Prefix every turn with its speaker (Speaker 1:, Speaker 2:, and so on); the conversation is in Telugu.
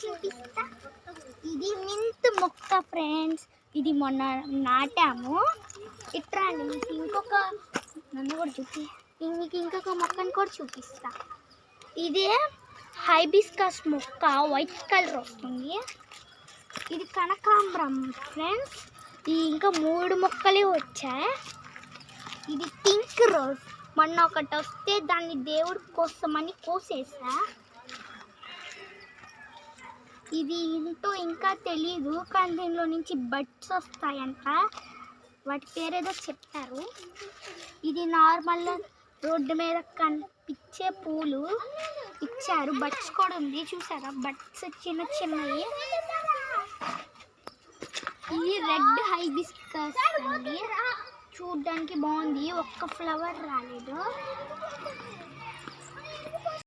Speaker 1: చూపిస్తా. ఇది మింట్ మొక్క ఫ్రెండ్స్. ఇది మొన్న నాటాము. ఇట్రా మీకు ఇంకొక నన్ను కూడా మీకు ఇంకొక మొక్కని కూడా చూపిస్తా. ఇదే హైబిస్కస్ మొక్క, వైట్ కలర్ వస్తుంది. ఇది కనకాంబరం ఫ్రెండ్స్. ఇది ఇంకా 3 మొక్కలే వచ్చాయి. ఇది పింక్ రోజ్. మొన్న ఒకటి వస్తే దాన్ని దేవుడి కోసమని కోసేసా. ఇది ఏంటో ఇంకా తెలీదు, కానీ దీనిలో నుంచి బడ్స్ వస్తాయంట. వాటి పేరేదో చెప్పారు. ఇది నార్మల్ రోడ్డు మీద కనిపించే పూలు ఇచ్చారు. బడ్స్ కూడా ఉంది, చూసారా? బడ్స్ చిన్న చిన్నవి. ఇది రెడ్ హైబిస్కస్ అండి. చూడ్డానికి బాగుంది, ఒక్క ఫ్లవర్ రాలేదు.